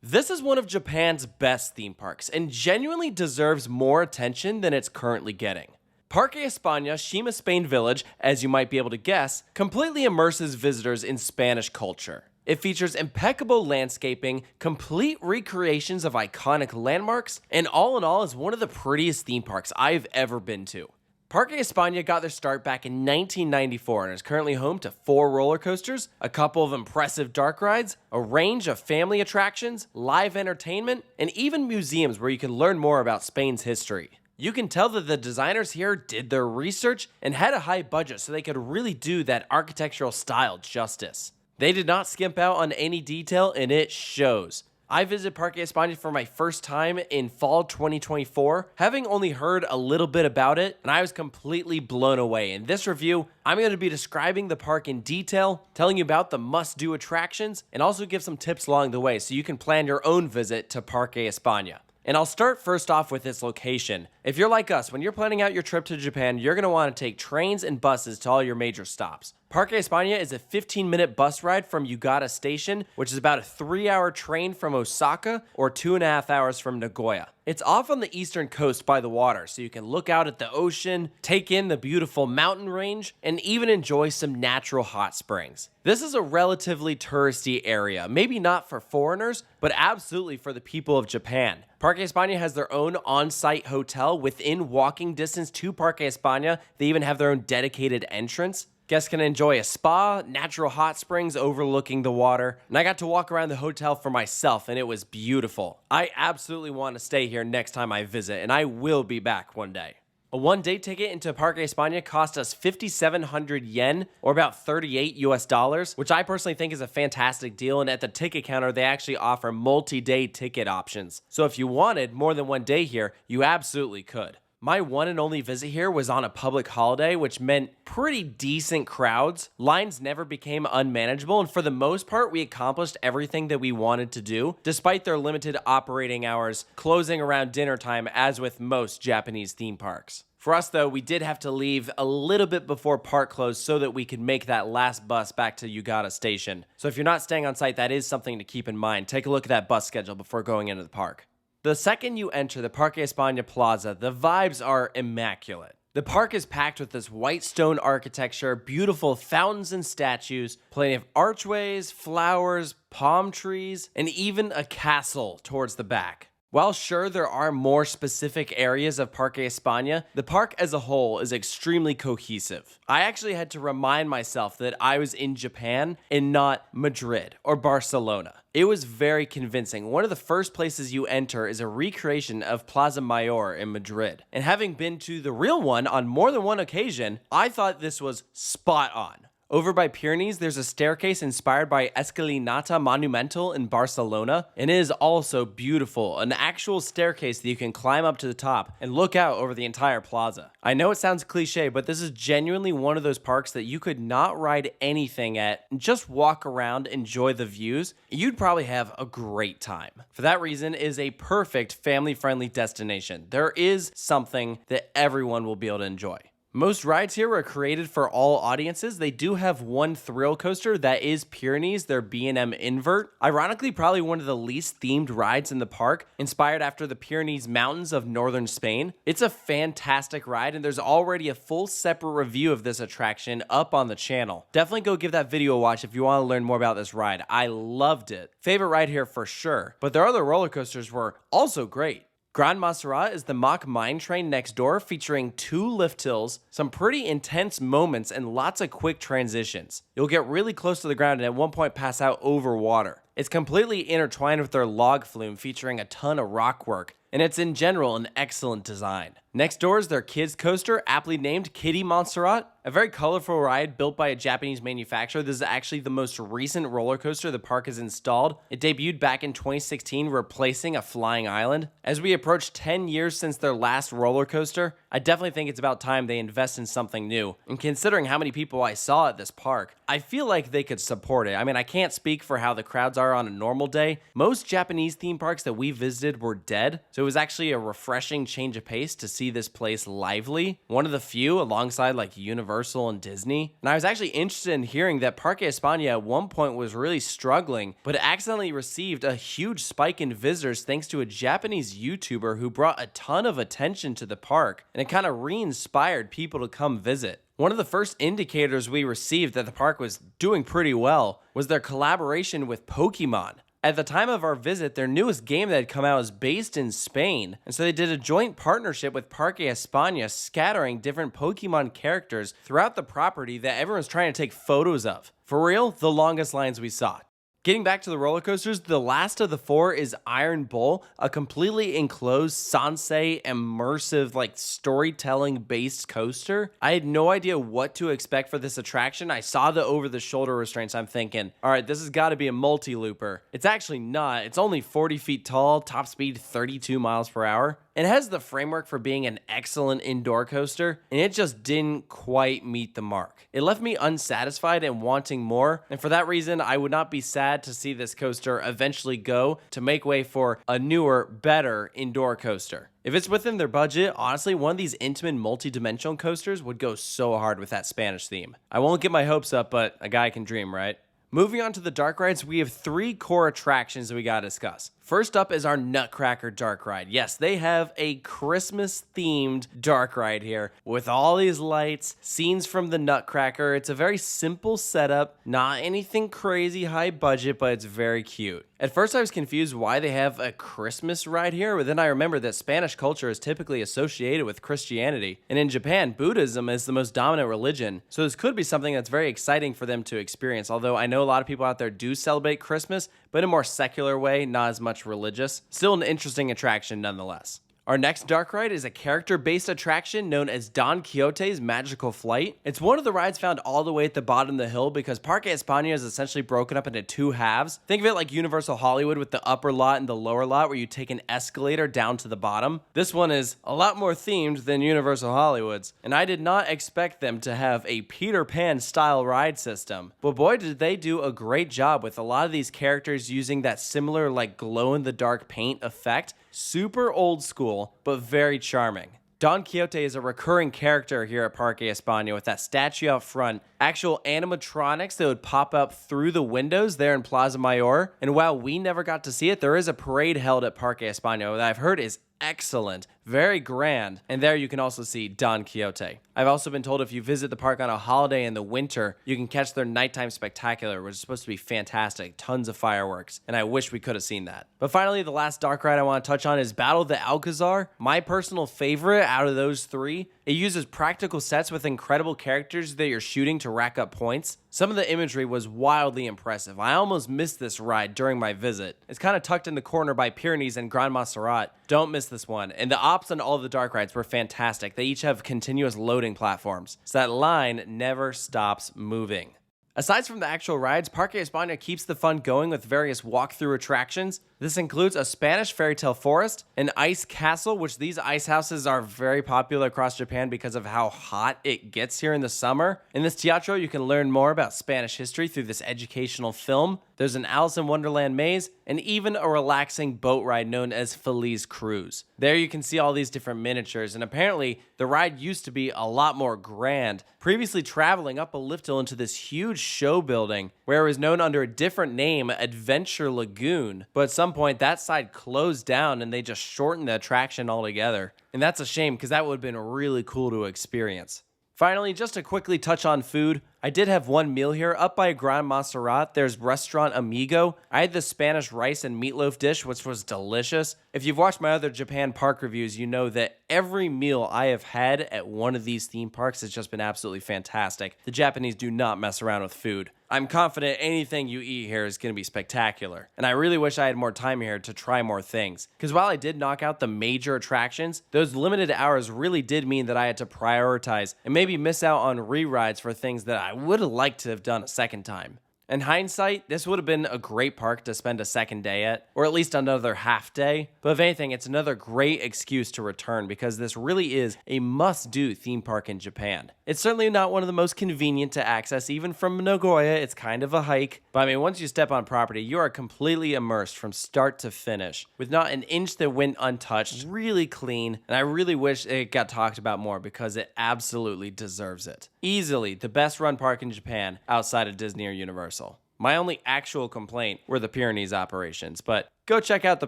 This is one of Japan's best theme parks and genuinely deserves more attention than it's currently getting. Parque España Shima Spain Village, as you might be able to guess, completely immerses visitors in Spanish culture. It features impeccable landscaping, complete recreations of iconic landmarks, and all in all is one of the prettiest theme parks I've ever been to. Parque España got their start back in 1994 and is currently home to 4 roller coasters, a couple of impressive dark rides, a range of family attractions, live entertainment, and even museums where you can learn more about Spain's history. You can tell that the designers here did their research and had a high budget so they could really do that architectural style justice. They did not skimp out on any detail and it shows. I visited Parque España for my first time in fall 2024, having only heard a little bit about it, and I was completely blown away. In this review, I'm going to be describing the park in detail, telling you about the must-do attractions, and also give some tips along the way so you can plan your own visit to Parque España. And I'll start first off with its location. If you're like us, when you're planning out your trip to Japan, you're going to want to take trains and buses to all your major stops. Parque España is a 15-minute bus ride from Yugata Station, which is about a 3-hour train from Osaka or 2.5 hours from Nagoya. It's off on the eastern coast by the water, so you can look out at the ocean, take in the beautiful mountain range, and even enjoy some natural hot springs. This is a relatively touristy area, maybe not for foreigners, but absolutely for the people of Japan. Parque España has their own on-site hotel within walking distance to Parque España. They even have their own dedicated entrance. Guests can enjoy a spa, natural hot springs overlooking the water, and I got to walk around the hotel for myself and it was beautiful. I absolutely want to stay here next time I visit, and I will be back one day. A one-day ticket into Parque España cost us 5,700 yen, or about 38 US dollars, which I personally think is a fantastic deal, and at the ticket counter they actually offer multi-day ticket options. So if you wanted more than one day here, you absolutely could. My one and only visit here was on a public holiday, which meant pretty decent crowds. Lines never became unmanageable, and for the most part, we accomplished everything that we wanted to do, despite their limited operating hours closing around dinner time, as with most Japanese theme parks. For us, though, we did have to leave a little bit before park closed so that we could make that last bus back to Yugata Station. So if you're not staying on site, that is something to keep in mind. Take a look at that bus schedule before going into the park. The second you enter the Parque España Plaza, the vibes are immaculate. The park is packed with this white stone architecture, beautiful fountains and statues, plenty of archways, flowers, palm trees, and even a castle towards the back. While sure there are more specific areas of Parque España, the park as a whole is extremely cohesive. I actually had to remind myself that I was in Japan and not Madrid or Barcelona. It was very convincing. One of the first places you enter is a recreation of Plaza Mayor in Madrid. And having been to the real one on more than one occasion, I thought this was spot on. Over by Pyrenees, there's a staircase inspired by Escalinata Monumental in Barcelona, and it is also beautiful, an actual staircase that you can climb up to the top and look out over the entire plaza. I know it sounds cliche, but this is genuinely one of those parks that you could not ride anything at, and just walk around, enjoy the views. You'd probably have a great time. For that reason, it is a perfect family-friendly destination. There is something that everyone will be able to enjoy. Most rides here were created for all audiences. They do have one thrill coaster that is Pyrenees, their B&M invert. Ironically, probably one of the least themed rides in the park, inspired after the Pyrenees Mountains of northern Spain. It's a fantastic ride, and there's already a full separate review of this attraction up on the channel. Definitely go give that video a watch if you want to learn more about this ride. I loved it. Favorite ride here for sure, but their other roller coasters were also great. Gran Montserrat is the mock mine train next door, featuring 2 lift hills, some pretty intense moments, and lots of quick transitions. You'll get really close to the ground and at one point pass out over water. It's completely intertwined with their log flume, featuring a ton of rock work, and it's in general an excellent design. Next door is their kids coaster, aptly named Kitty Montserrat, a very colorful ride built by a Japanese manufacturer. This is actually the most recent roller coaster the park has installed. It debuted back in 2016, replacing a flying island. As we approach 10 years since their last roller coaster, I definitely think it's about time they invest in something new. And considering how many people I saw at this park, I feel like they could support it. I mean, I can't speak for how the crowds are on a normal day. Most Japanese theme parks that we visited were dead, so it was actually a refreshing change of pace to see this place lively, one of the few alongside like Universal and Disney. And I was actually interested in hearing that Parque España at one point was really struggling, but it accidentally received a huge spike in visitors thanks to a Japanese YouTuber who brought a ton of attention to the park, and it kind of re-inspired people to come visit. One of the first indicators we received that the park was doing pretty well was their collaboration with Pokemon. At the time of our visit, their newest game that had come out was based in Spain, and so they did a joint partnership with Parque España, scattering different Pokemon characters throughout the property that everyone's trying to take photos of. For real, the longest lines we saw. Getting back to the roller coasters, the last of the 4 is Iron Bull, a completely enclosed Sansei immersive like storytelling based coaster. I had no idea what to expect for this attraction. I saw the over the shoulder restraints. I'm thinking, all right, this has got to be a multi-looper. It's actually not. It's only 40 feet tall, top speed 32 miles per hour. It has the framework for being an excellent indoor coaster, and it just didn't quite meet the mark. It left me unsatisfied and wanting more, and for that reason, I would not be sad to see this coaster eventually go to make way for a newer, better indoor coaster. If it's within their budget, honestly, one of these intimate multi-dimensional coasters would go so hard with that Spanish theme. I won't get my hopes up, but a guy can dream, right? Moving on to the dark rides, we have 3 core attractions that we gotta discuss. First up is our Nutcracker dark ride. Yes, they have a Christmas-themed dark ride here with all these lights, scenes from the Nutcracker. It's a very simple setup, not anything crazy high budget, but it's very cute. At first, I was confused why they have a Christmas ride here, but then I remembered that Spanish culture is typically associated with Christianity, and in Japan, Buddhism is the most dominant religion, so this could be something that's very exciting for them to experience, although I know a lot of people out there do celebrate Christmas, but in a more secular way, not as much religious. Still an interesting attraction nonetheless. Our next dark ride is a character-based attraction known as Don Quixote's Magical Flight. It's one of the rides found all the way at the bottom of the hill because Parque España is essentially broken up into 2 halves. Think of it like Universal Hollywood with the upper lot and the lower lot where you take an escalator down to the bottom. This one is a lot more themed than Universal Hollywood's, and I did not expect them to have a Peter Pan style ride system. But boy, did they do a great job with a lot of these characters using that similar like glow-in-the-dark paint effect. Super old school, but very charming. Don Quixote is a recurring character here at Parque España with that statue out front, actual animatronics that would pop up through the windows there in Plaza Mayor. And while we never got to see it, there is a parade held at Parque España that I've heard is excellent, very grand, and there you can also see Don Quixote. I've also been told if you visit the park on a holiday in the winter, you can catch their nighttime spectacular, which is supposed to be fantastic, tons of fireworks, and I wish we could have seen that. But finally, the last dark ride I want to touch on is Battle of the Alcazar, my personal favorite out of those 3. It uses practical sets with incredible characters that you're shooting to rack up points. Some of the imagery was wildly impressive. I almost missed this ride during my visit. It's kind of tucked in the corner by Pyrenees and Grand Montserrat. Don't miss this one. And the ops on all of the dark rides were fantastic. They each have continuous loading platforms, so that line never stops moving. Aside from the actual rides, Parque España keeps the fun going with various walkthrough attractions. This includes a Spanish fairy tale forest, an ice castle, which these ice houses are very popular across Japan because of how hot it gets here in the summer. In this teatro, you can learn more about Spanish history through this educational film. There's an Alice in Wonderland maze, and even a relaxing boat ride known as Feliz Cruise. There you can see all these different miniatures, and apparently the ride used to be a lot more grand, previously traveling up a lift hill into this huge show building, where it was known under a different name, Adventure Lagoon. But at some point, that side closed down and they just shortened the attraction altogether. And that's a shame because that would have been really cool to experience. Finally, just to quickly touch on food, I did have one meal here. Up by Grand Montserrat, there's Restaurant Amigo. I had the Spanish rice and meatloaf dish, which was delicious. If you've watched my other Japan park reviews, you know that every meal I have had at one of these theme parks has just been absolutely fantastic. The Japanese do not mess around with food. I'm confident anything you eat here is going to be spectacular. And I really wish I had more time here to try more things. Because while I did knock out the major attractions, those limited hours really did mean that I had to prioritize and maybe miss out on re-rides for things that I would have liked to have done a second time. In hindsight, this would have been a great park to spend a second day at, or at least another half day. But if anything, it's another great excuse to return because this really is a must-do theme park in Japan. It's certainly not one of the most convenient to access, even from Nagoya. It's kind of a hike. But I mean, once you step on property, you are completely immersed from start to finish, with not an inch that went untouched, really clean. And I really wish it got talked about more because it absolutely deserves it. Easily the best run park in Japan outside of Disney or Universal. My only actual complaint were the Pyrenees operations, but go check out the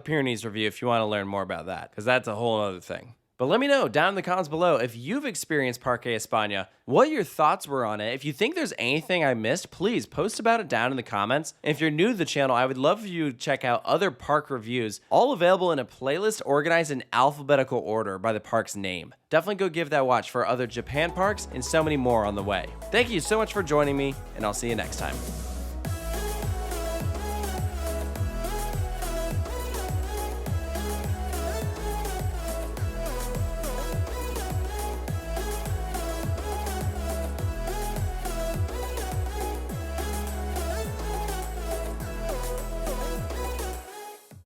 Pyrenees review if you want to learn more about that, because that's a whole other thing. But let me know down in the comments below if you've experienced Parque España, what your thoughts were on it. If you think there's anything I missed, please post about it down in the comments. And if you're new to the channel, I would love for you to check out other park reviews, all available in a playlist organized in alphabetical order by the park's name. Definitely go give that a watch for other Japan parks and so many more on the way. Thank you so much for joining me, and I'll see you next time.